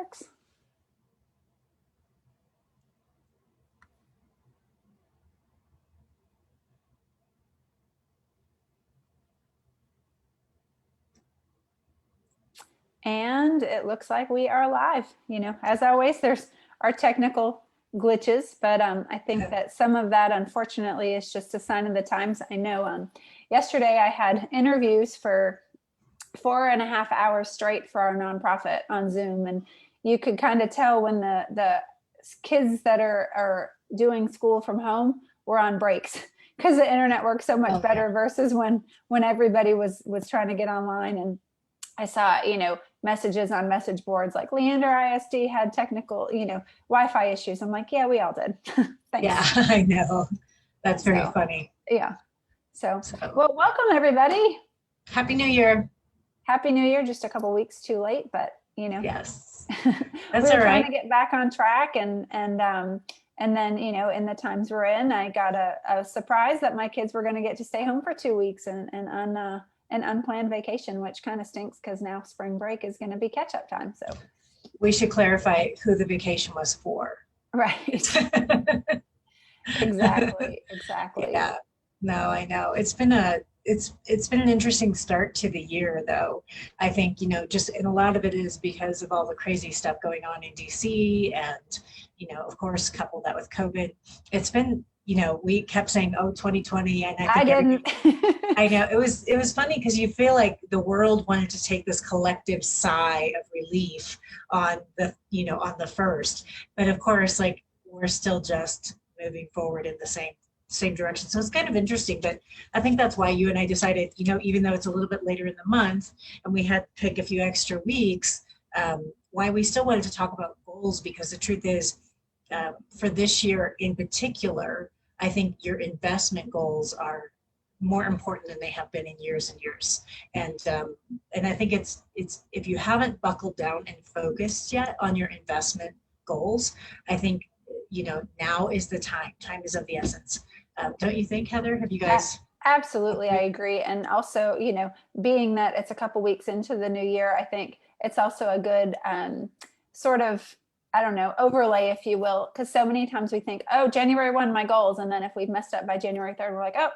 works. And it looks like we are live. You know, as always, there's our technical glitches, but I think that some of that, unfortunately, is just a sign of the times. I know yesterday I had interviews for 4.5 hours straight for our nonprofit on Zoom, and you could kind of tell when the kids that are doing school from home were on breaks because the internet works so much better versus when everybody was trying to get online. And I saw, you know, messages on message boards like Leander ISD had technical, you know, Wi-Fi issues. I'm like, yeah, we all did. Thanks. Yeah, I know. That's very funny. Yeah. So, well, welcome everybody. Happy New Year. Happy New Year. Just a couple weeks too late, but you know, yes, that's we were trying to get back on track, and then, you know, in the times we're in, I got a surprise that my kids were going to get to stay home for 2 weeks and on an unplanned vacation, which kind of stinks because now spring break is going to be catch-up time. So we should clarify who the vacation was for. Right. Exactly. Yeah. No, I know. It's been an interesting start to the year, though. I think, you know, and a lot of it is because of all the crazy stuff going on in DC, and, you know, of course, couple that with COVID. It's been, you know, we kept saying, oh, 2020, and I didn't. I know it was funny because you feel like the world wanted to take this collective sigh of relief on the, you know, on the first, but of course, like, we're still just moving forward in the same direction. So it's kind of interesting, but I think that's why you and I decided, you know, even though it's a little bit later in the month and we had to pick a few extra weeks, why we still wanted to talk about goals, because the truth is, for this year in particular, I think your investment goals are more important than they have been in years and years. And I think it's if you haven't buckled down and focused yet on your investment goals, I think, you know, now is the time. Time is of the essence. Don't you think, Heather? Have you guys? Absolutely, I agree. And also, you know, being that it's a couple weeks into the new year, I think it's also a good sort of, I don't know, overlay, if you will, because so many times we think, oh, January 1, my goals. And then if we've messed up by January 3rd, we're like, oh,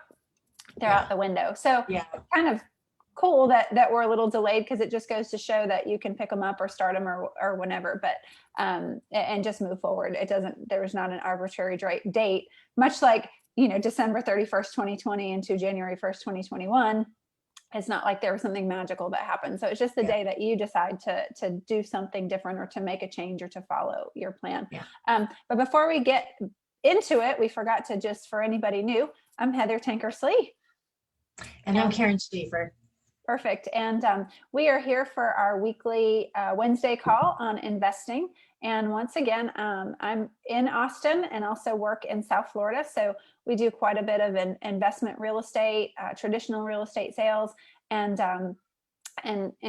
they're out the window. So kind of cool that we're a little delayed, because it just goes to show that you can pick them up or start them or whenever, but and just move forward. There's not an arbitrary date, much like, you know, December 31st, 2020 into January 1st, 2021. It's not like there was something magical that happened. So it's just the day that you decide to do something different or to make a change or to follow your plan. But before we get into it, we forgot to just, for anybody new, I'm Heather Tankersley. And I'm Karen Schaefer. Perfect. And we are here for our weekly Wednesday call on investing. And once again, I'm in Austin and also work in South Florida. So we do quite a bit of investment real estate, traditional real estate sales. And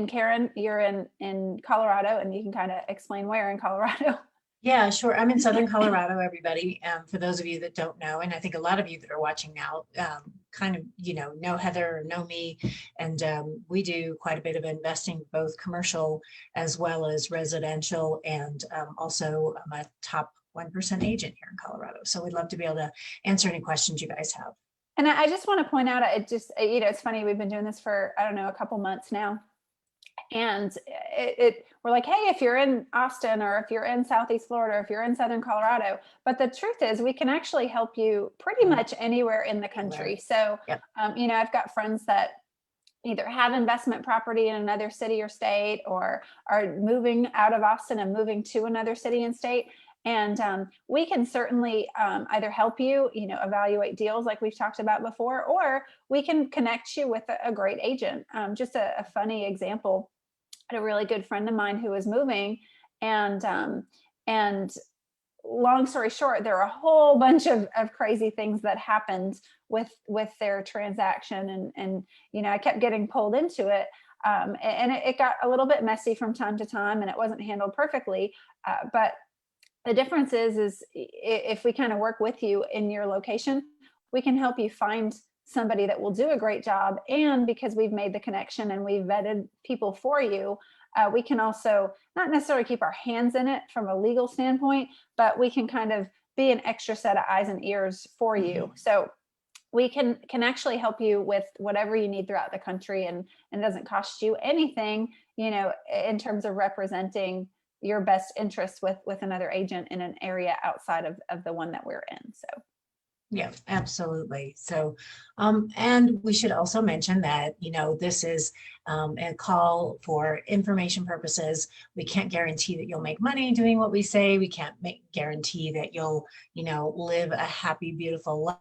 Karen, you're in Colorado, and you can kind of explain where in Colorado. Yeah, sure. I'm in Southern Colorado, everybody. For those of you that don't know, and I think a lot of you that are watching now kind of, you know Heather or know me. And we do quite a bit of investing, both commercial as well as residential. And also I'm a top 1% agent here in Colorado. So we'd love to be able to answer any questions you guys have. And I just want to point out, you know, it's funny, we've been doing this for, I don't know, a couple months now. And we're like, hey, if you're in Austin, or if you're in Southeast Florida, or if you're in Southern Colorado, but the truth is we can actually help you pretty much anywhere in the country. So, you know, I've got friends that either have investment property in another city or state, or are moving out of Austin and moving to another city and state. And we can certainly either help you, you know, evaluate deals like we've talked about before, or we can connect you with a great agent. Just a funny example, I had a really good friend of mine who was moving, and long story short, there are a whole bunch of crazy things that happened with their transaction. And, you know, I kept getting pulled into it. And it got a little bit messy from time to time, and it wasn't handled perfectly. But the difference is if we kind of work with you in your location, we can help you find somebody that will do a great job. And because we've made the connection and we've vetted people for you, we can also not necessarily keep our hands in it from a legal standpoint, but we can kind of be an extra set of eyes and ears for you. So we can actually help you with whatever you need throughout the country, and it doesn't cost you anything, in terms of representing your best interests with another agent in an area outside of the one that we're in. So Yeah, absolutely. So, and we should also mention that, this is a call for information purposes. We can't guarantee that you'll make money doing what we say. We can't guarantee that you'll, live a happy, beautiful life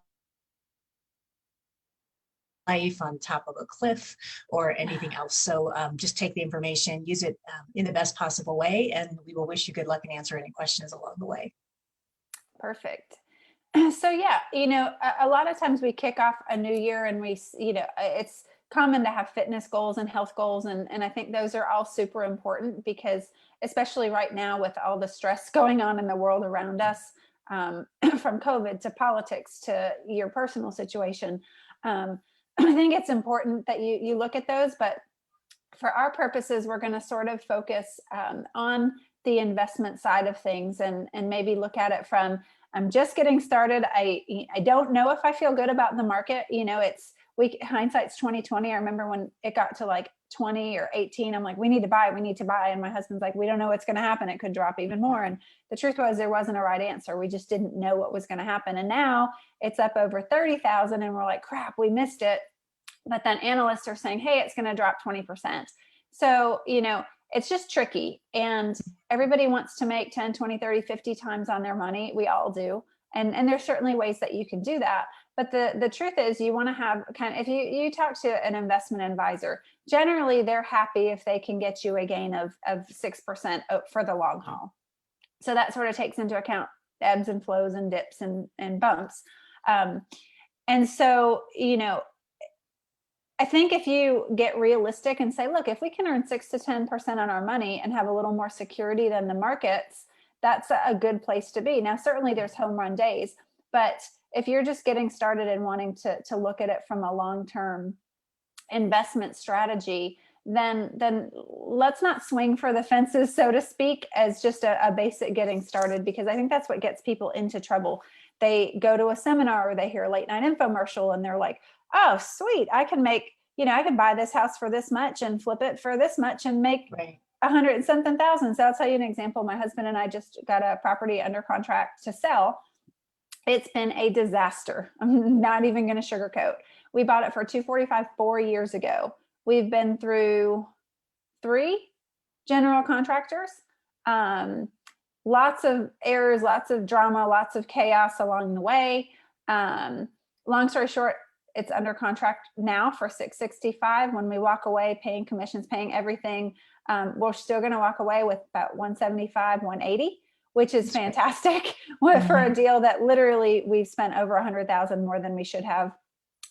on top of a cliff or anything else. So just take the information, use it in the best possible way, and we will wish you good luck and answer any questions along the way. perfect. So yeah, a lot of times we kick off a new year and it's common to have fitness goals and health goals. And I think those are all super important because especially right now with all the stress going on in the world around us, from COVID to politics to your personal situation, I think it's important that you look at those. But for our purposes, we're going to sort of focus on the investment side of things and maybe look at it from, I'm just getting started. I don't know if I feel good about the market. Hindsight's 2020. I remember when it got to like 20 or 18, I'm like, we need to buy. And my husband's like, we don't know what's going to happen. It could drop even more. And the truth was there wasn't a right answer. We just didn't know what was going to happen. And now it's up over 30,000 and we're like, crap, we missed it. But then analysts are saying, hey, it's going to drop 20%. So, it's just tricky. And everybody wants to make 10, 20, 30, 50 times on their money. We all do. And there's certainly ways that you can do that. But the truth is you want to have if you talk to an investment advisor, generally they're happy if they can get you a gain of 6% for the long haul. So that sort of takes into account ebbs and flows and dips and bumps. And so, I think if you get realistic and say, look, if we can earn 6 to 10% on our money and have a little more security than the markets, that's a good place to be. Now, certainly there's home run days, but if you're just getting started and wanting to look at it from a long-term investment strategy, then let's not swing for the fences, so to speak, as just a basic getting started, because I think that's what gets people into trouble. They go to a seminar or they hear a late night infomercial and they're like, oh, sweet, I can make, I can buy this house for this much and flip it for this much and make Right. 100 and something thousand. So I'll tell you an example. My husband and I just got a property under contract to sell. It's been a disaster. I'm not even going to sugarcoat. We bought it for $245 4 years ago. We've been through 3 general contractors, lots of errors, lots of drama, lots of chaos along the way. Long story short, it's under contract now for $665. When we walk away, paying commissions, paying everything, we're still going to walk away with about $175, $180, which is fantastic for a deal that literally we've spent over $100,000 more than we should have,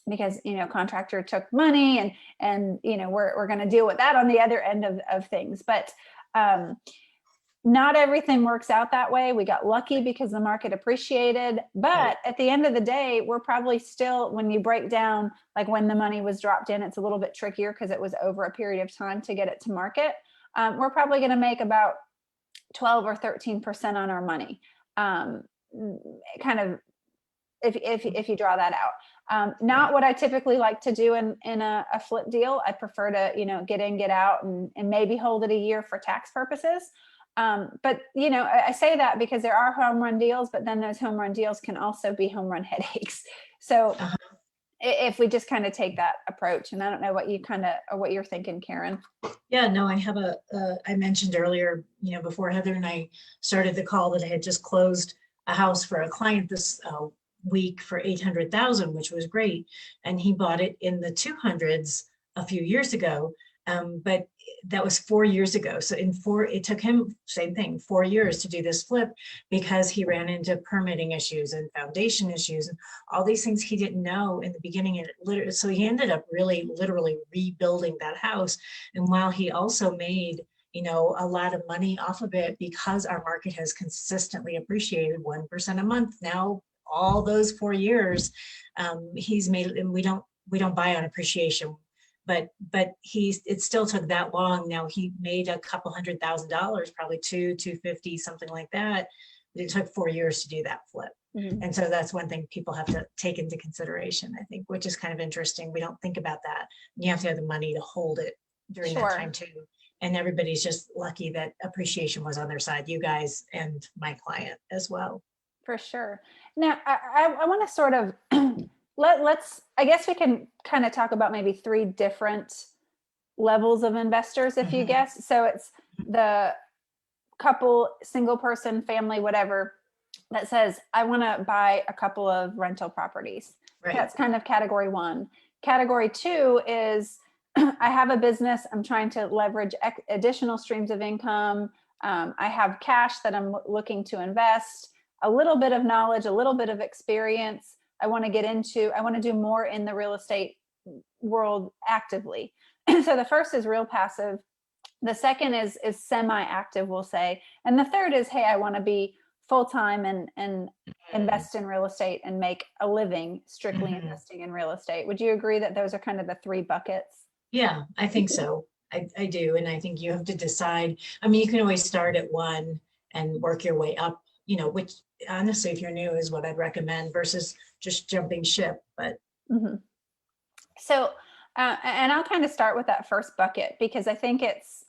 because contractor took money and we're going to deal with that on the other end of things. But not everything works out that way. We got lucky because the market appreciated, but at the end of the day, we're probably still, when you break down, like when the money was dropped in, it's a little bit trickier because it was over a period of time to get it to market. We're probably going to make about 12 or 13% on our money. Kind of, if you draw that out. Not what I typically like to do in a flip deal. I prefer to, get in, get out, and maybe hold it a year for tax purposes. But I say that because there are home run deals, but then those home run deals can also be home run headaches. So if we just kind of take that approach, and I don't know what you or what you're thinking, Karen. Yeah, no, I have I mentioned earlier, before Heather and I started the call, that I had just closed a house for a client this week for $800,000, which was great. And he bought it in the 200s a few years ago. But that was 4 years ago. So it took him, same thing, 4 years to do this flip, because he ran into permitting issues and foundation issues and all these things he didn't know in the beginning. And so he ended up really literally rebuilding that house. And while he also made, a lot of money off of it, because our market has consistently appreciated 1% a month now, all those 4 years, he's made, and we don't buy on appreciation. but it still took that long. Now he made a couple $100,000, probably 250, something like that. But it took 4 years to do that flip. Mhm. And so that's one thing people have to take into consideration, I think, which is kind of interesting. We don't think about that. You have to have the money to hold it during that time Sure. too. And everybody's just lucky that appreciation was on their side, you guys and my client as well. For sure. Now, I want to sort of let's. I guess we can kind of talk about maybe three different levels of investors, if you Mhm. guess. So it's the couple, single person, family, whatever, that says, I want to buy a couple of rental properties. Right. That's kind of category one. Category two is I have a business. I'm trying to leverage additional streams of income. I have cash that I'm looking to invest, a little bit of knowledge, a little bit of experience. I want to do more in the real estate world actively. So the first is real passive. The second is semi-active, we'll say. And the third is, hey, I want to be full-time and Mhm. invest in real estate and make a living strictly Mhm. investing in real estate. Would you agree that those are kind of the three buckets? Yeah, I think so. I do. And I think you have to decide. I mean, you can always start at one and work your way up, which honestly, if you're new, is what I'd recommend versus just jumping ship. But Mm-hmm. So, and I'll kind of start with that first bucket because I think it's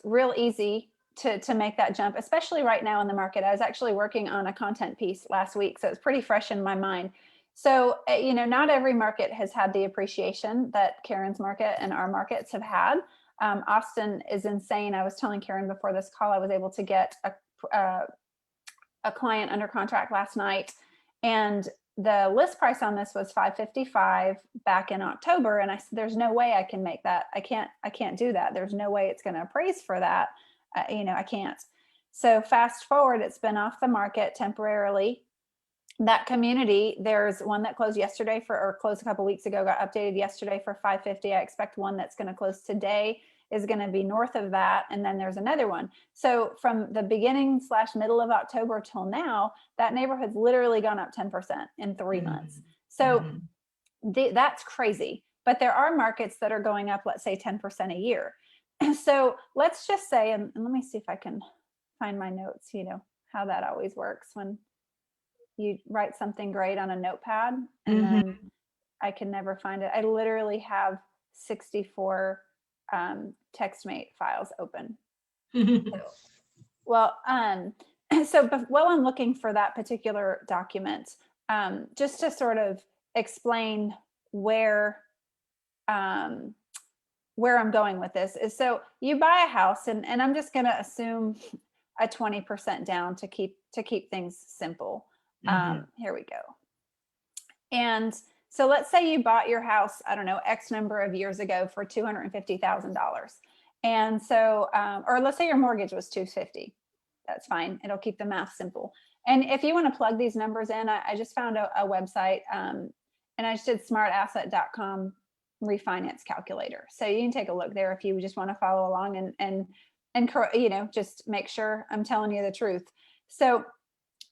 real easy to make that jump, especially right now in the market. I was actually working on a content piece last week, so it's pretty fresh in my mind. So, not every market has had the appreciation that Karen's market and our markets have had. Austin is insane. I was telling Karen before this call, I was able to get a client under contract last night, and the list price on this was 555 back in October. And I said, there's no way I can make that. I can't do that. There's no way it's going to appraise for that. I can't. So fast forward, it's been off the market temporarily. That community, there's one that closed yesterday or closed a couple weeks ago, got updated yesterday for 550. I expect one that's going to close today is going to be north of that. And then there's another one. So from the beginning / middle of October till now, that neighborhood's literally gone up 10% in 3 months. Mhm. So Mhm. that's crazy. But there are markets that are going up, let's say 10% a year. So let's just say, and let me see if I can find my notes, how that always works when you write something great on a notepad and Mhm. then I can never find it. I literally have 64 TextMate files open. So, well, so while I'm looking for that particular document, just to sort of explain where um, where I'm going with this is, so you buy a house, and I'm just going to assume a 20% down to keep things simple. Mhm. Here we go. And so let's say you bought your house, I don't know, X number of years ago for $250,000. And so, or let's say your mortgage was 250. That's fine. It'll keep the math simple. And if you want to plug these numbers in, I just found a website, and I just did smartasset.com refinance calculator. So you can take a look there if you just want to follow along and just make sure I'm telling you the truth. So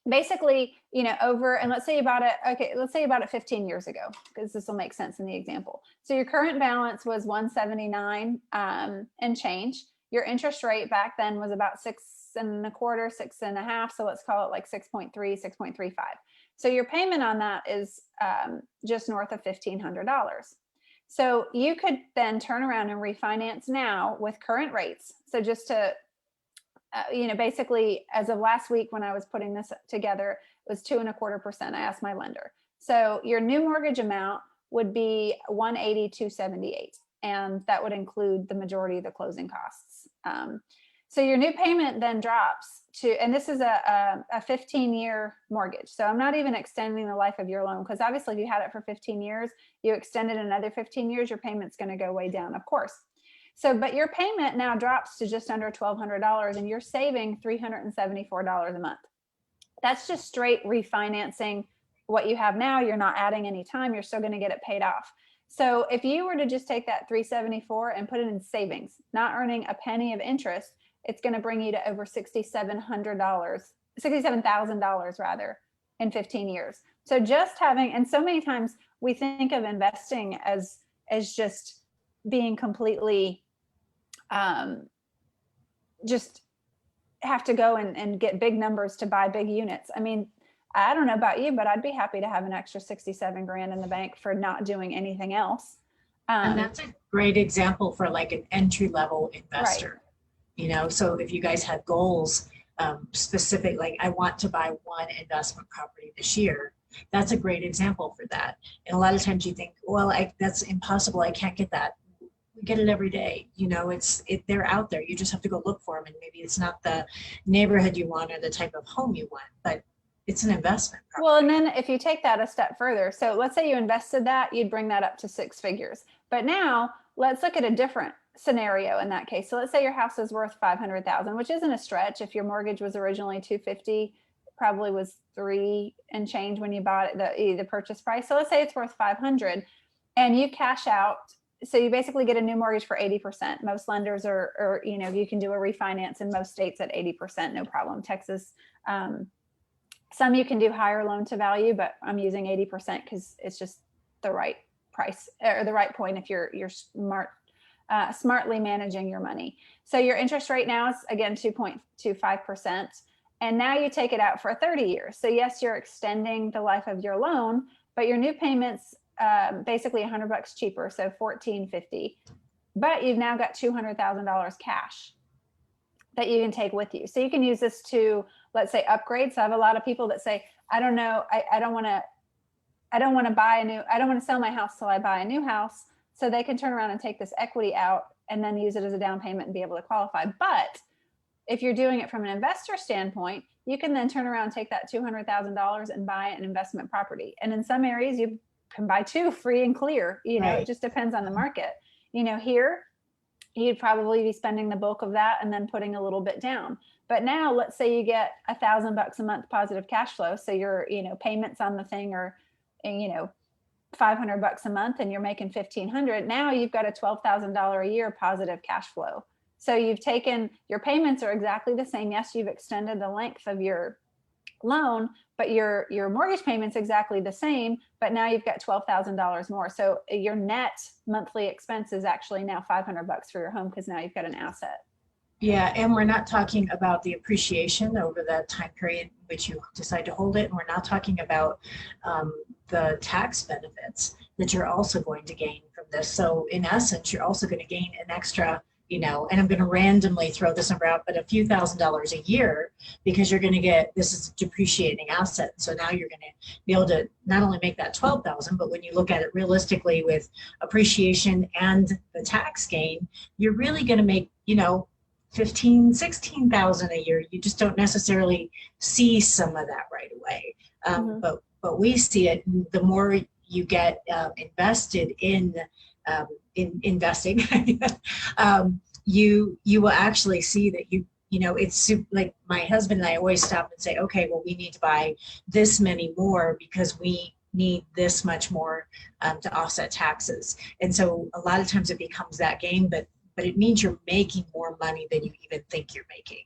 basically, and let's say you bought it, okay, let's say you bought it 15 years ago, because this will make sense in the example. So your current balance was 179 and change. Your interest rate back then was about 6.25, 6.5. So let's call it like 6.3, 6.35. So your payment on that is just north of $1,500. So you could then turn around and refinance now with current rates. So just to basically, as of last week when I was putting this together, it was 2.25%. I asked my lender. So your new mortgage amount would be 180,278, and that would include the majority of the closing costs. So your new payment then drops to, and this is a 15-year mortgage. So I'm not even extending the life of your loan, because obviously if you had it for 15 years, you extended another 15 years, your payment's going to go way down, of course. So, but your payment now drops to just under $1,200, and you're saving $374 a month. That's just straight refinancing what you have now. You're not adding any time. You're still going to get it paid off. So if you were to just take that 374 and put it in savings, not earning a penny of interest, it's going to bring you to over $67,000 rather in 15 years. So just having, and so many times we think of investing as just being completely just have to go and get big numbers to buy big units. I mean, I don't know about you, but I'd be happy to have an extra 67 grand in the bank for not doing anything else. And that's a great example for like an entry level investor, you know. So if you guys had goals, specific, like I want to buy one investment property this year, that's a great example for that. And a lot of times you think, well, that's impossible, I can't get that. We get it every day, you know. They're out there, you just have to go look for them. And maybe it's not the neighborhood you want or the type of home you want, but it's an investment property. Well, and then if you take that a step further, so let's say you invested that, you'd bring that up to 6 figures. But now let's look at a different scenario in that case. So let's say your house is worth 500,000, which isn't a stretch. If your mortgage was originally 250, probably was 3 and change when you bought it, the purchase price. So let's say it's worth 500 and you cash out. So you basically get a new mortgage for 80%. Most lenders are, you know, you can do a refinance in most states at 80%, no problem. Texas, some you can do higher loan to value, but I'm using 80% because it's just the right price or the right point if you're smartly managing your money. So your interest rate now is again 2.25%. And now you take it out for 30 years. So yes, you're extending the life of your loan, but your new payments basically $100 cheaper, so $1,450. But you've now got $200,000 cash that you can take with you. So you can use this to, let's say, upgrade. So I have a lot of people that say, I don't know, I don't want to sell my house till I buy a new house. So they can turn around and take this equity out and then use it as a down payment and be able to qualify. But if you're doing it from an investor standpoint, you can then turn around and take that $200,000 and buy an investment property. And in some areas you can buy 2 free and clear, you know, It just depends on the market. You know, here, you'd probably be spending the bulk of that and then putting a little bit down. But now let's say you get $1,000 a month positive cash flow. So your, you know, payments on the thing are, you know, $500 a month and you're making $1,500. Now you've got a $12,000 a year positive cash flow. So you've taken, your payments are exactly the same. Yes, you've extended the length of your loan, but your mortgage payment's exactly the same, but now you've got $12,000 more. So your net monthly expense is actually now $500 for your home because now you've got an asset. Yeah, and we're not talking about the appreciation over that time period in which you decide to hold it. And we're not talking about the tax benefits that you're also going to gain from this. So in essence, you're also going to gain an extra, you know, and I'm going to randomly throw this number out, but a few $1,000s a year, because you're going to get, this is a depreciating asset. So now you're going to be able to not only make that 12,000, but when you look at it realistically with appreciation and the tax gain, you're really going to make, you know, 15, 16,000 a year. You just don't necessarily see some of that right away. But we see it, the more you get invested in investing, you will actually see that you know, it's like my husband and I always stop and say, okay, well, we need to buy this many more because we need this much more to offset taxes. And so a lot of times it becomes that game, but it means you're making more money than you even think you're making.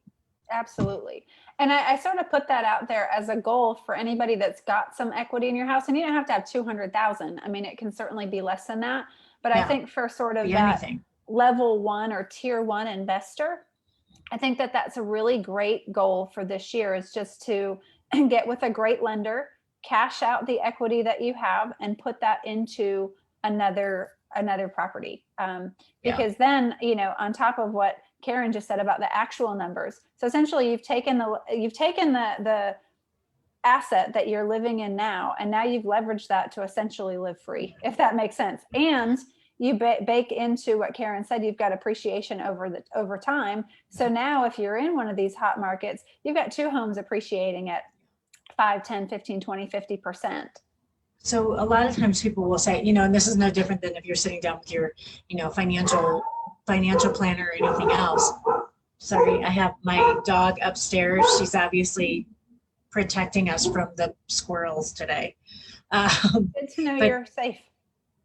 Absolutely. And I sort of put that out there as a goal for anybody that's got some equity in your house. And you don't have to have 200,000. I mean, it can certainly be less than that. But yeah, I think for sort of that level 1 or tier 1 investor, I think that that's a really great goal for this year, is just to get with a great lender, cash out the equity that you have and put that into another property. Because then, you know, on top of what Karen just said about the actual numbers. So essentially you've taken the asset that you're living in now, and now you've leveraged that to essentially live free, if that makes sense. And you bake into what Karen said, you've got appreciation over time. So now if you're in one of these hot markets, you've got 2 homes appreciating at 5, 10, 15, 20, 50%. So a lot of times people will say, you know, and this is no different than if you're sitting down with your, you know, financial planner or anything else. Sorry, I have my dog upstairs. She's obviously protecting us from the squirrels today. Good to know you're safe.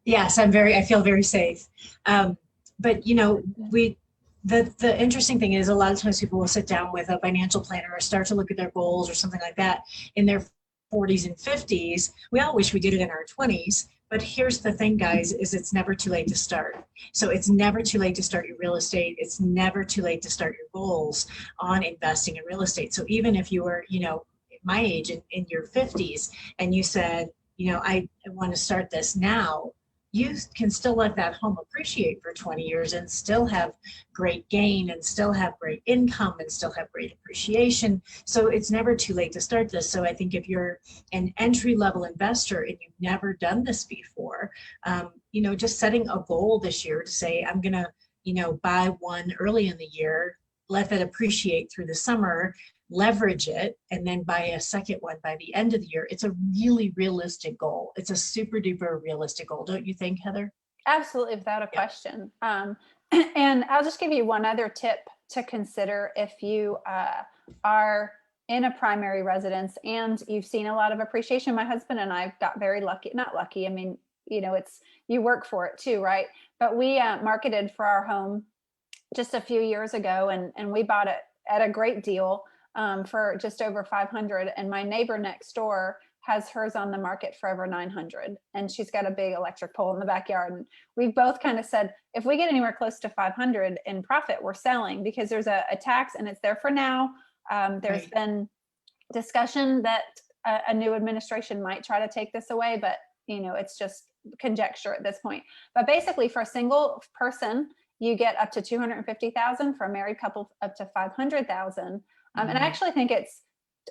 Yes, I feel very safe. But you know, the interesting thing is a lot of times people will sit down with a financial planner or start to look at their goals or something like that in their 40s and 50s. We all wish we did it in our 20s, But here's the thing, guys, is it's never too late to start. So it's never too late to start your real estate. It's never too late to start your goals on investing in real estate. So even if you were, my age in your 50s and you said, I want to start this now, you can still let that home appreciate for 20 years and still have great gain and still have great income and still have great appreciation. So it's never too late to start this. So I think if you're an entry level investor and you've never done this before, just setting a goal this year to say, I'm going to, buy one early in the year, let that appreciate through the summer, leverage it, and then buy a second one by the end of the year. It's a really realistic goal. It's a super duper realistic goal. Don't you think, Heather? Absolutely, without a question. And I'll just give you one other tip to consider if you are in a primary residence and you've seen a lot of appreciation. My husband and I got very lucky, not lucky. I mean, it's, you work for it too, right? But we marketed for our home just a few years ago, and we bought it at a great deal for just over 500. And my neighbor next door has hers on the market for over 900, and she's got a big electric pole in the backyard. And we've both kind of said, if we get anywhere close to 500 in profit, we're selling, because there's a tax and it's there for now. There's Right. been discussion that a new administration might try to take this away, but it's just conjecture at this point. But basically, for a single person, you get up to 250,000. For a married couple, up to 500,000. And I actually think it's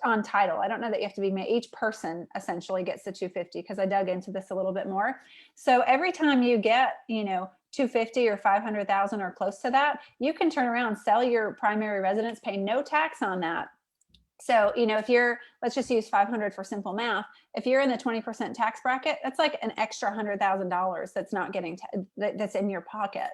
on title. I don't know that you have to be married. Each person essentially gets the 250, because I dug into this a little bit more. So every time you get, 250 or 500,000 or close to that, you can turn around, sell your primary residence, pay no tax on that. So, if you're, let's just use 500 for simple math. If you're in the 20% tax bracket, that's like an extra $100,000 that's not getting, that's in your pocket.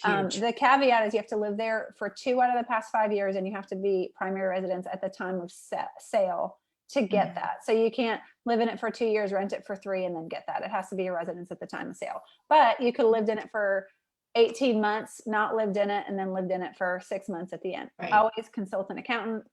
The caveat is you have to live there for 2 out of the past 5 years, and you have to be primary residence at the time of sale to get that. So you can't live in it for 2 years, rent it for 3, and then get that. It has to be a residence at the time of sale. But you could have lived in it for 18 months, not lived in it, and then lived in it for 6 months at the end. Right. Always consult an accountant.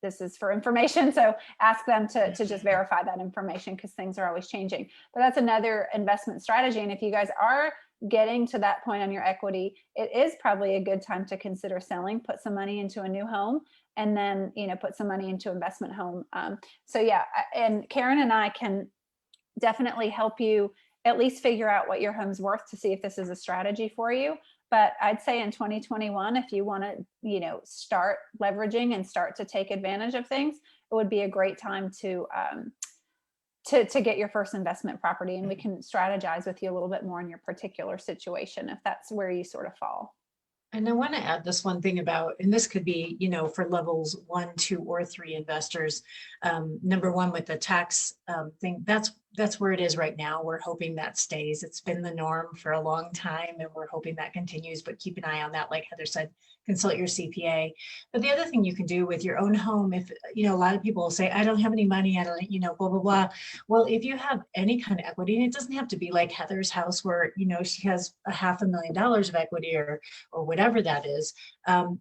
This is for information, so ask them to just verify that information, because things are always changing. But that's another investment strategy. And if you guys are getting to that point on your equity, it is probably a good time to consider selling, put some money into a new home, and then put some money into investment home. So yeah, and Karen and I can definitely help you at least figure out what your home's worth to see if this is a strategy for you. But I'd say in 2021, if you want to, start leveraging and start to take advantage of things, it would be a great time to get your first investment property. And we can strategize with you a little bit more in your particular situation, if that's where you sort of fall. And I want to add this one thing about, and this could be, for levels 1, 2, or 3 investors. Number one, with the tax thing, that's where it is right now. We're hoping that stays. It's been the norm for a long time, and we're hoping that continues. But keep an eye on that. Like Heather said, consult your CPA. But the other thing you can do with your own home, if a lot of people will say, I don't have any money, I don't, blah blah blah. Well, if you have any kind of equity, and it doesn't have to be like Heather's house where she has $500,000 of equity or whatever that is.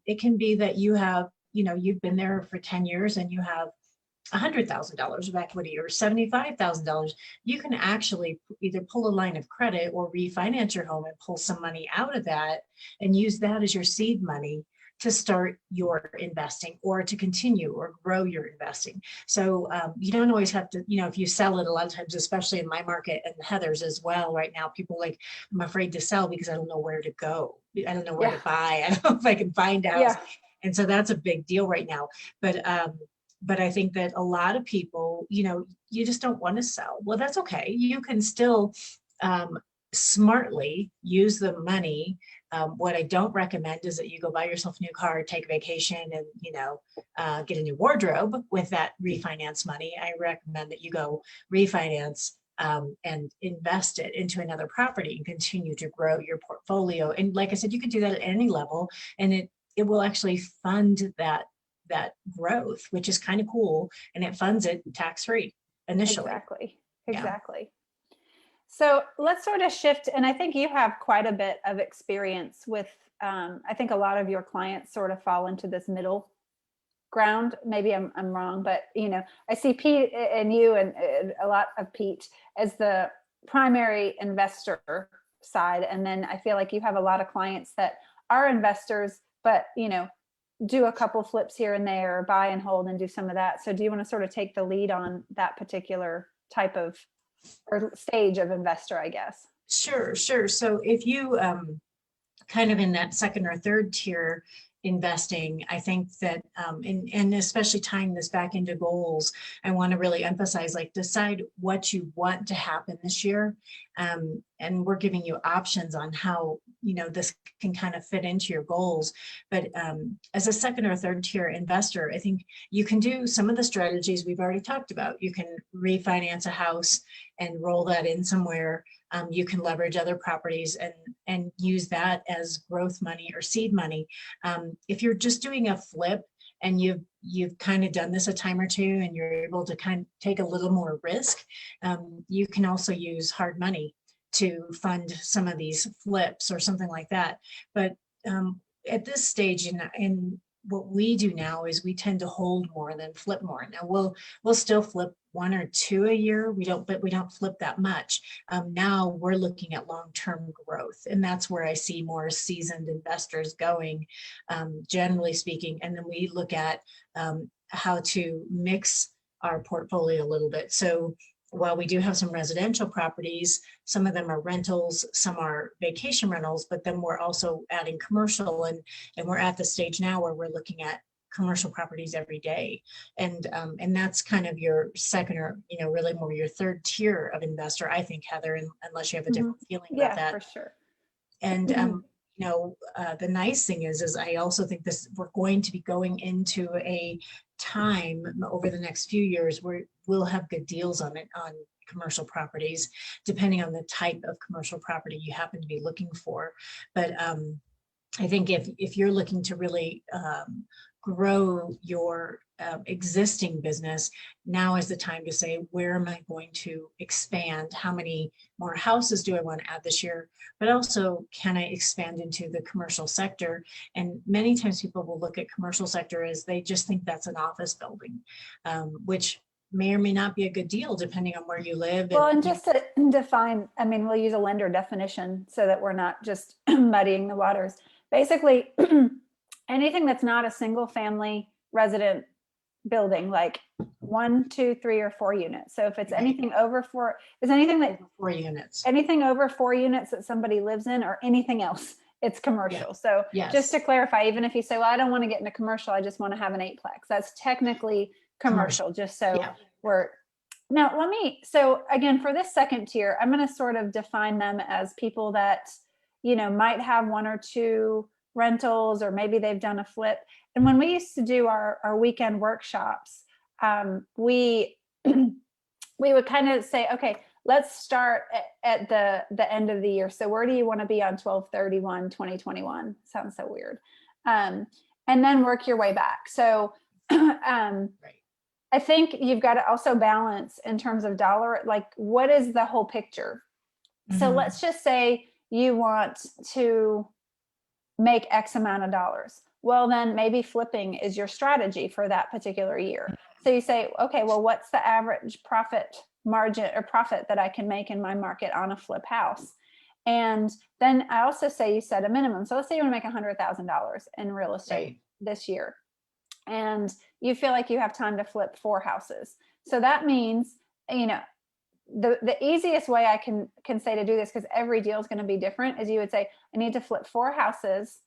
It can be that you have, you've been there for 10 years and you have $100,000 of equity or $75,000. You can actually either pull a line of credit or refinance your home and pull some money out of that and use that as your seed money to start your investing or to continue or grow your investing. So you don't always have to, if you sell it, a lot of times, especially in my market and Heather's as well, right now, people like, I'm afraid to sell because I don't know where to go. I don't know where to buy. I don't know if I can find out. Yeah. And so that's a big deal right now. But I think that a lot of people, you just don't want to sell. Well, that's okay. You can still smartly use the money. What I don't recommend is that you go buy yourself a new car, take a vacation, and get a new wardrobe with that refinance money. I recommend that you go refinance and invest it into another property and continue to grow your portfolio. And like I said, you can do that at any level, and it will actually fund that growth, which is kind of cool, and it funds it tax-free initially. Exactly. Yeah. So let's sort of shift, and I think you have quite a bit of experience with, I think a lot of your clients sort of fall into this middle ground. Maybe I'm wrong, but I see Pete and you and a lot of Pete as the primary investor side. And then I feel like you have a lot of clients that are investors, but, you know, do a couple flips here and there, or buy and hold and do some of that. So do you want to sort of take the lead on that particular type of, or stage of investor, I guess? Sure, sure. So if you kind of in that second or third tier investing, I think that, and especially tying this back into goals, I want to really emphasize, like, decide what you want to happen this year. And we're giving you options on how, you know, this can kind of fit into your goals. But as a second or third tier investor, I think you can do some of the strategies we've already talked about. You can refinance a house and roll that in somewhere. You can leverage other properties and use that as growth money or seed money. If you're just doing a flip and you've kind of done this a time or two and you're able to kind of take a little more risk, you can also use hard money to fund some of these flips or something like that. But at this stage in what we do now is we tend to hold more than flip more. Now we'll still flip one or two a year. But we don't flip that much. Now we're looking at long-term growth, and that's where I see more seasoned investors going, generally speaking. And then we look at how to mix our portfolio a little bit. So while we do have some residential properties, some of them are rentals, some are vacation rentals, but then we're also adding commercial, and we're at the stage now where we're looking at commercial properties every day. And that's kind of your second, or, you know, really more your third tier of investor, I think, Heather, unless you have a different feeling about that. Yeah, for sure. And you know, the nice thing is I also think we're going to be going into a time over the next few years where we'll have good deals on commercial properties, depending on the type of commercial property you happen to be looking for. But I think if you're looking to really grow your existing business, now is the time to say, where am I going to expand? How many more houses do I want to add this year? But also, can I expand into the commercial sector? And many times people will look at commercial sector as they just think that's an office building, which may or may not be a good deal depending on where you live. Well, and just to define, I mean, we'll use a lender definition so that we're not just muddying the waters. Basically, anything that's not a single family resident building, like 1, 2, 3, or 4 units. So if it's anything over 4, is anything that 4 units, anything over 4 units that somebody lives in, or anything else, it's commercial. Yeah. So just to clarify, even if you say, well, I don't want to get into commercial, I just want to have an 8-plex, that's technically commercial. Just so we're now, so again, for this second tier, I'm going to sort of define them as people that, you know, might have 1 or 2 rentals, or maybe they've done a flip. And when we used to do our weekend workshops, we would kind of say, okay, let's start at the end of the year. So where do you want to be on 12/31/2021? Sounds so weird. And then work your way back. So right. I think you've got to also balance in terms of dollar, like, what is the whole picture? So let's just say you want to make X amount of dollars. Well, then maybe flipping is your strategy for that particular year. So you say, okay, well, what's the average profit margin or profit that I can make in my market on a flip house? And then I also say you set a minimum. So let's say you want to make $100,000 in real estate this year, and you feel like you have time to flip 4 houses. So that means, you know, the easiest way I can say to do this, because every deal is going to be different, is you would say, I need to flip 4 houses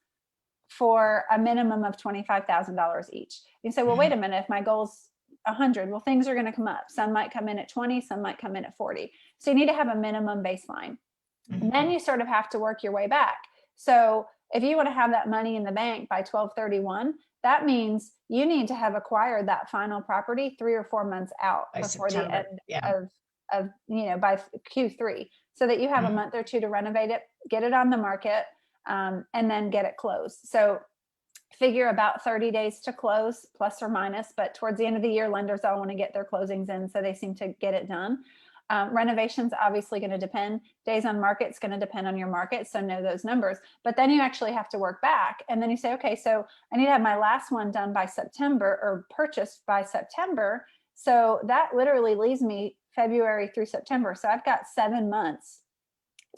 for a minimum of $25,000 each. You say, well, wait a minute, if my goal's 100, well, things are going to come up. Some might come in at 20, some might come in at 40. So you need to have a minimum baseline. And then you sort of have to work your way back. So if you want to have that money in the bank by 12/31, that means you need to have acquired that final property 3 or 4 months out by before September. The end of, you know, by Q3, so that you have a month or 2 to renovate it, get it on the market, and then get it closed. So figure about 30 days to close, plus or minus, but towards the end of the year, lenders all want to get their closings in, so they seem to get it done. Renovations obviously going to depend. Days on market is going to depend on your market, so know those numbers. But then you actually have to work back, and then you say, okay, so I need to have my last one done by September, or purchased by September. So that literally leaves me February through September. So I've got 7 months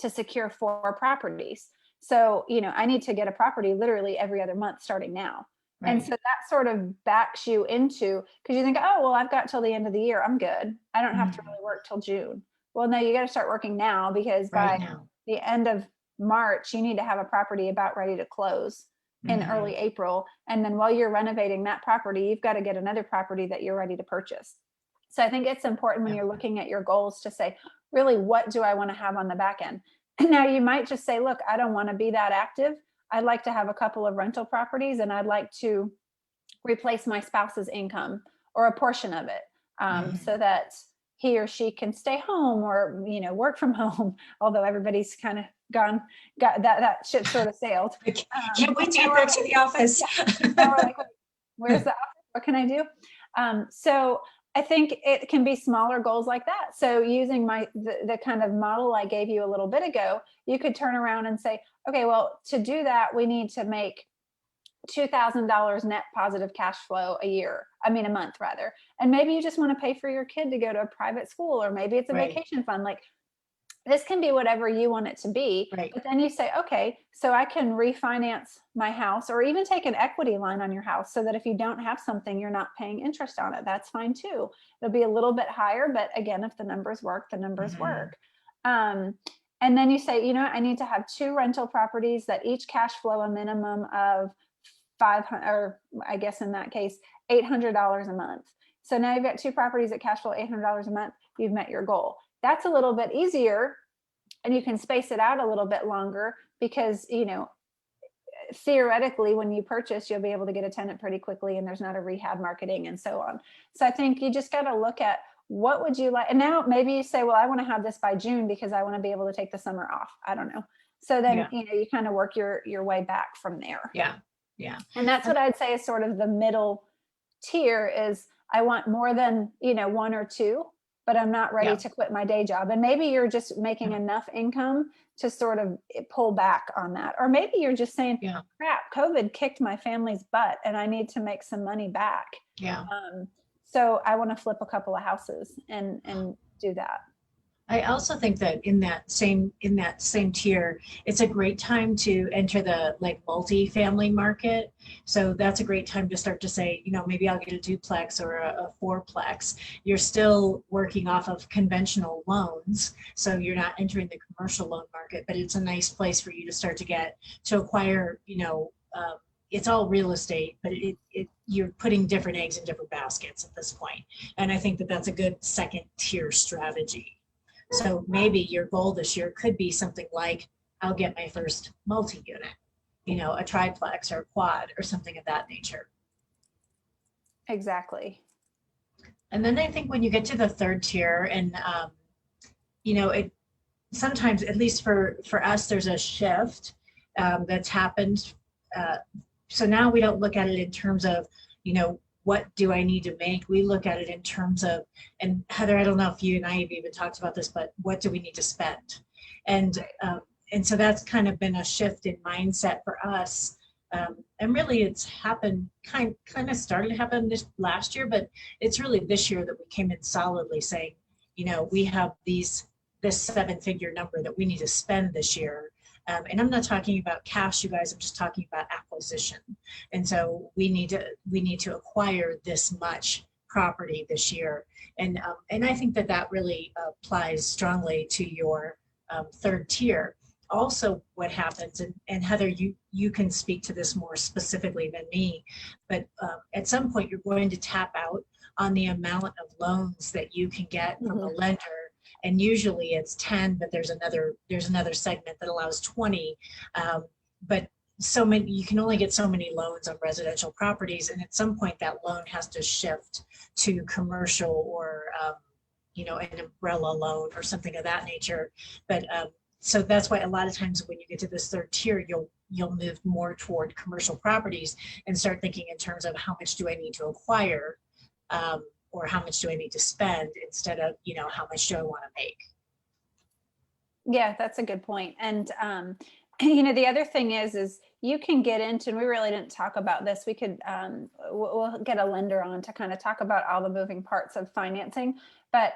to secure 4 properties. So, I need to get a property literally every other month starting now. And so Right. that sort of backs you into, because you think, oh, well, I've got till the end of the year. I'm good. I don't have to Mhm. really work till June. Well, no, you got to start working now, because Right by now. the end of March, you need to have a property about ready to close in Mhm. early April. And then while you're renovating that property, you've got to get another property that you're ready to purchase. So I think it's important when Yeah. you're looking at your goals to say, really, what do I want to have on the back end? Now, you might just say, look, I don't want to be that active. I'd like to have a couple of rental properties, and I'd like to replace my spouse's income or a portion of it, Mhm. so that he or she can stay home or work from home. Although everybody's kind of got that ship sort of sailed. I can't wait to get back to the office. Yeah, now we're like, where's the office? What can I do? So I think it can be smaller goals like that. So using the kind of model I gave you a little bit ago, you could turn around and say, okay, well, to do that, we need to make $2,000 net positive cash flow a month rather. And maybe you just want to pay for your kid to go to a private school, or maybe it's a Right. vacation fund. Like, this can be whatever you want it to be. Right. But then you say, okay, so I can refinance my house, or even take an equity line on your house, so that if you don't have something, you're not paying interest on it. That's fine too. It'll be a little bit higher, but again, if the numbers work, the numbers Mhm. work. Um, and then you say, I need to have 2 rental properties that each cash flow a minimum of 500, or I guess in that case, $800 a month. So now you've got 2 properties that cash flow $800 a month. You've met your goal. That's a little bit easier, and you can space it out a little bit longer, because theoretically, when you purchase, you'll be able to get a tenant pretty quickly, and there's not a rehab marketing and so on. So I think you just got to look at, what would you like. And now maybe you say, well, I want to have this by June because I want to be able to take the summer off. I don't know. So then Yeah. you kind of work your way back from there. Yeah. Yeah. And that's what I'd say is sort of the middle tier is, I want more than, 1 or 2, but I'm not ready Yeah. to quit my day job. And maybe you're just making Yeah. enough income to sort of pull back on that. Or maybe you're just saying, Yeah. crap, COVID kicked my family's butt and I need to make some money back. Yeah. So I want to flip a couple of houses and do that. I also think that in that same tier, it's a great time to enter the like multi-family market. So that's a great time to start to say, maybe I'll get a duplex or a fourplex. You're still working off of conventional loans, so you're not entering the commercial loan market, but it's a nice place for you to start to acquire. It's all real estate, but you're putting different eggs in different baskets at this point. And I think that that's a good second tier strategy. So maybe your goal this year could be something like, I'll get my first multi-unit, a triplex or a quad or something of that nature. Exactly. And then I think when you get to the third tier, and it sometimes, at least for us, there's a shift that's happened. Uh, so now we don't look at it in terms of, what do I need to make? We look at it in terms of, and Heather, I don't know if you and I have even talked about this, but what do we need to spend? And and so that's kind of been a shift in mindset for us. And really, it's happened kind of started to happen this last year, but it's really this year that we came in solidly saying, we have this 7-figure number that we need to spend this year. And I'm not talking about cash, you guys. I'm just talking about acquisition. And so we need to acquire this much property this year. And I think that really applies strongly to your third tier. Also, what happens, and Heather, you can speak to this more specifically than me, but at some point you're going to tap out on the amount of loans that you can get from a Mhm. lender, and usually it's 10, but there's another segment that allows 20. But so many, you can only get so many loans on residential properties, and at some point that loan has to shift to commercial, or an umbrella loan or something of that nature. But so that's why a lot of times when you get to this third tier, you'll move more toward commercial properties and start thinking in terms of, how much do I need to acquire, or how much do I need to spend, instead of, how much do I want to make. Yeah, that's a good point. And the other thing is you can get into, and we really didn't talk about this. We could, we'll get a lender on to kind of talk about all the moving parts of financing. But,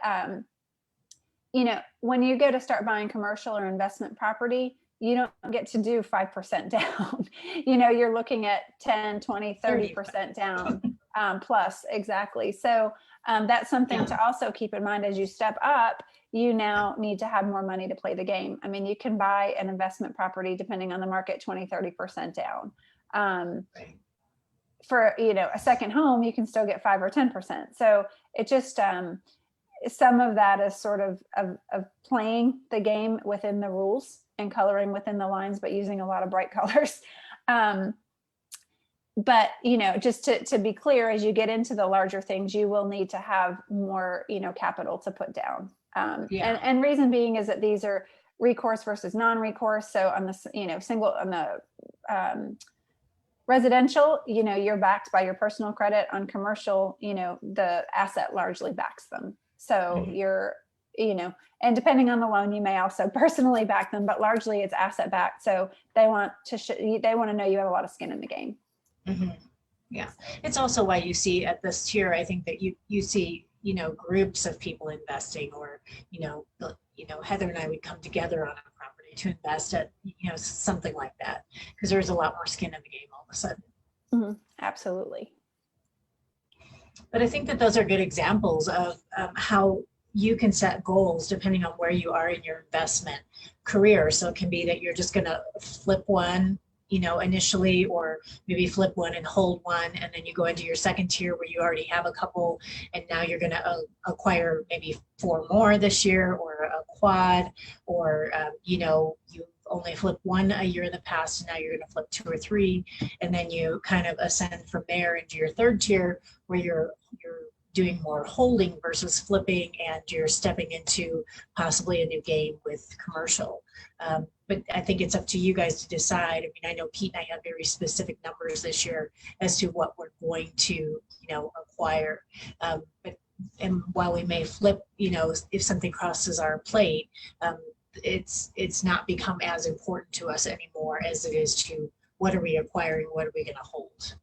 when you go to start buying commercial or investment property, you don't get to do 5% down. You're looking at 10, 20, 30% down plus. Exactly. So that's something to also keep in mind as you step up. You now need to have more money to play the game. I mean, you can buy an investment property, depending on the market, 20, 30% down. Right. For, a second home, you can still get 5 or 10%. So it just, some of that is sort of playing the game within the rules and coloring within the lines, but using a lot of bright colors. But, just to be clear, as you get into the larger things, you will need to have more, capital to put down. And reason being is that these are recourse versus non-recourse. So on the, residential, you're backed by your personal credit. On commercial, the asset largely backs them. So you're, and depending on the loan, you may also personally back them, but largely it's asset backed. So they want to know you have a lot of skin in the game. Yeah. It's also why you see at this tier, I think that you see, groups of people investing, or, Heather and I would come together on a property to invest at, something like that, because there's a lot more skin in the game all of a sudden. Absolutely. But I think that those are good examples of how you can set goals depending on where you are in your investment career. So it can be that you're just going to flip one, initially, or maybe flip one and hold one, and then you go into your second tier where you already have a couple, and now you're going to acquire maybe 4 more this year, or a quad, or you've only flipped one a year in the past, and now you're going to flip 2 or 3, and then you kind of ascend from there into your third tier where you're doing more holding versus flipping, and you're stepping into possibly a new game with commercial. But I think it's up to you guys to decide. I mean, I know Pete and I have very specific numbers this year as to what we're going to, acquire. And while we may flip, if something crosses our plate, it's not become as important to us anymore as it is to what are we acquiring, what are we going to hold.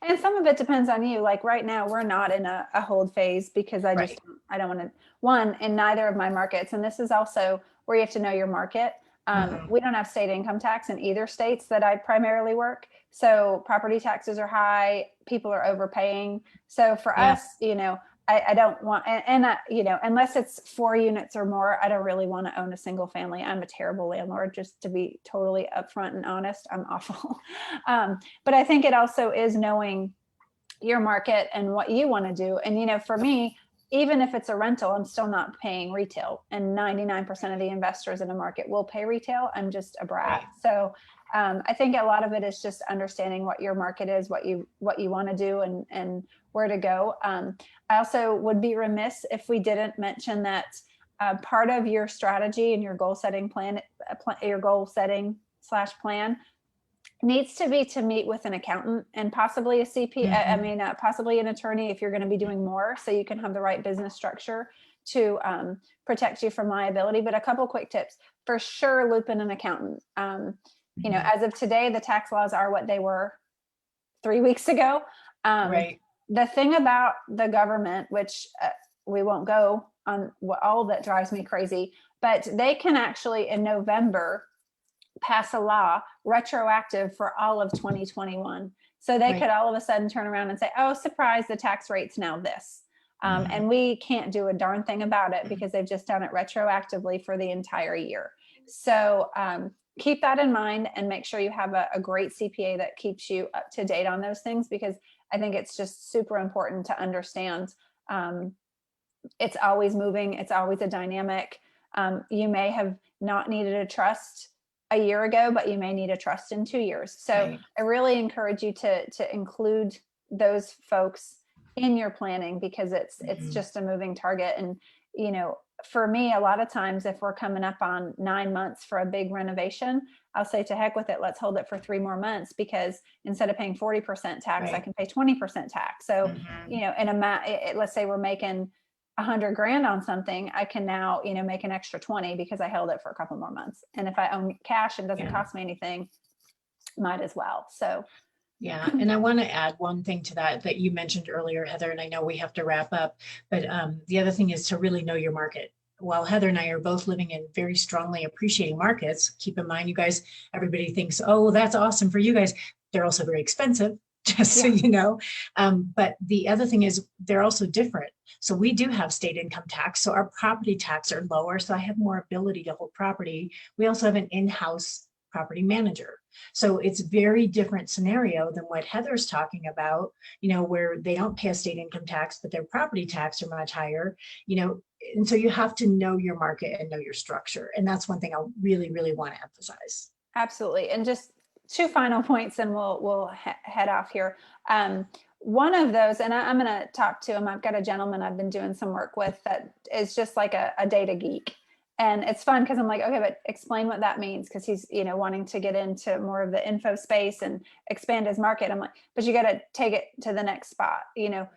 And some of it depends on you. Like right now, we're not in a hold phase because I don't want to, in neither of my markets. And this is also where you have to know your market. We don't have state income tax in either states that I primarily work. So property taxes are high, people are overpaying. So for us, I don't want, unless it's 4 units or more, I don't really want to own a single family. I'm a terrible landlord, just to be totally upfront and honest. I'm awful. But I think it also is knowing your market and what you want to do. And, for me, even if it's a rental, I'm still not paying retail. And 99% of the investors in a market will pay retail. I'm just a brat. So I think a lot of it is just understanding what your market is, what you want to do, and where to go. I also would be remiss if we didn't mention that part of your strategy and your goal setting plan, your goal setting / plan needs to be to meet with an accountant and possibly a CPA, possibly an attorney if you're going to be doing more, so you can have the right business structure to protect you from liability. But a couple quick tips: for sure, loop in an accountant. As of today, the tax laws are what they were 3 weeks ago. The thing about the government, which we won't go on all that drives me crazy, but they can actually in November pass a law retroactive for all of 2021. So they could all of a sudden turn around and say, oh, surprise, the tax rate's now this. And we can't do a darn thing about it because they've just done it retroactively for the entire year. So keep that in mind and make sure you have a great CPA that keeps you up to date on those things, because I think it's just super important to understand. It's always moving. It's always a dynamic. You may have not needed a trust a year ago, but you may need a trust in 2 years. So I really encourage you to include those folks in your planning, because it's just a moving target. And, for me, a lot of times if we're coming up on 9 months for a big renovation, I'll say to heck with it. Let's hold it for 3 more months, because instead of paying 40% tax, I can pay 20% tax. So, let's say we're making 100 grand on something, I can now, make an extra 20 because I held it for a couple more months. And if I own cash and doesn't Yeah. cost me anything, might as well. So Yeah, and I want to add one thing to that you mentioned earlier, Heather, and I know we have to wrap up, but the other thing is to really know your market. While Heather and I are both living in very strongly appreciating markets, keep in mind, you guys, everybody thinks, oh, that's awesome for you guys. They're also very expensive, just so you know. But the other thing is they're also different. So we do have state income tax, so our property tax are lower. So I have more ability to hold property. We also have an in-house property manager. So it's very different scenario than what Heather's talking about, where they don't pay a state income tax, but their property tax are much higher, and so you have to know your market and know your structure. And that's one thing I really, really want to emphasize. absolutely. And just two final points and we'll head off here. One of those, and I'm going to talk to him. I've got a gentleman I've been doing some work with that is just like a data geek. And it's fun because I'm like, okay, but explain what that means. Because he's, wanting to get into more of the info space and expand his market. I'm like, but you got to take it to the next spot,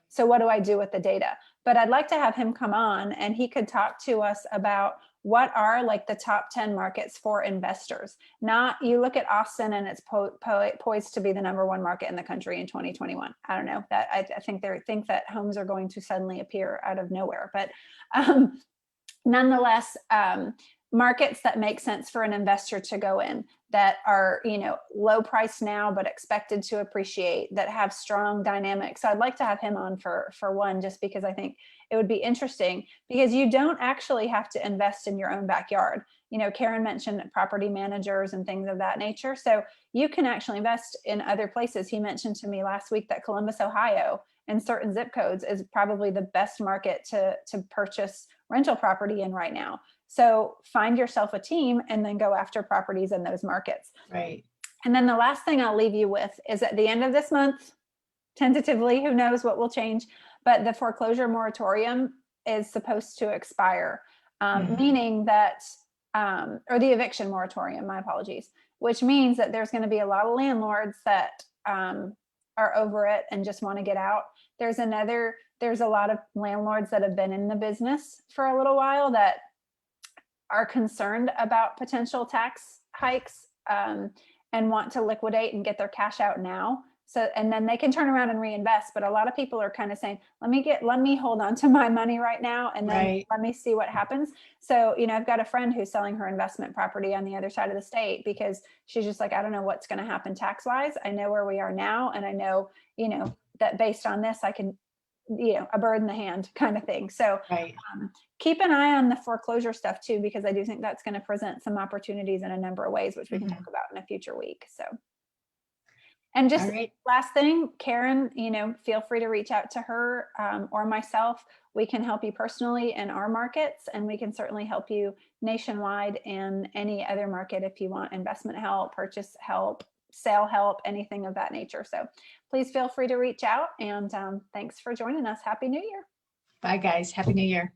So what do I do with the data? But I'd like to have him come on and he could talk to us about what are like the top 10 markets for investors. Not, you look at Austin and it's poised to be the #1 market in the country in 2021. I don't know that I think they think that homes are going to suddenly appear out of nowhere, but nonetheless, markets that make sense for an investor to go in that are, low price now, but expected to appreciate, that have strong dynamics. So I'd like to have him on for one, just because I think it would be interesting, because you don't actually have to invest in your own backyard. Karen mentioned property managers and things of that nature. So you can actually invest in other places. He mentioned to me last week that Columbus, Ohio, and certain zip codes is probably the best market to purchase rental property in right now. So find yourself a team and then go after properties in those markets. Right. And then the last thing I'll leave you with is at the end of this month, tentatively, who knows what will change, but the foreclosure moratorium is supposed to expire, meaning that, or the eviction moratorium, my apologies, which means that there's going to be a lot of landlords that are over it and just want to get out. There's a lot of landlords that have been in the business for a little while that are concerned about potential tax hikes and want to liquidate and get their cash out now. So, and then they can turn around and reinvest. But a lot of people are kind of saying, let me hold on to my money right now. And then let me see what happens. So, I've got a friend who's selling her investment property on the other side of the state because she's just like, I don't know what's going to happen tax wise. I know where we are now. And I know, that based on this, I can, a bird in the hand kind of thing. So keep an eye on the foreclosure stuff too, because I do think that's going to present some opportunities in a number of ways, which we can talk about in a future week. So, and just last thing, Karen, feel free to reach out to her or myself. We can help you personally in our markets, and we can certainly help you nationwide in any other market if you want investment help, purchase help, sale help, anything of that nature. So please feel free to reach out, and thanks for joining us. Happy New Year. Bye guys. Happy New Year.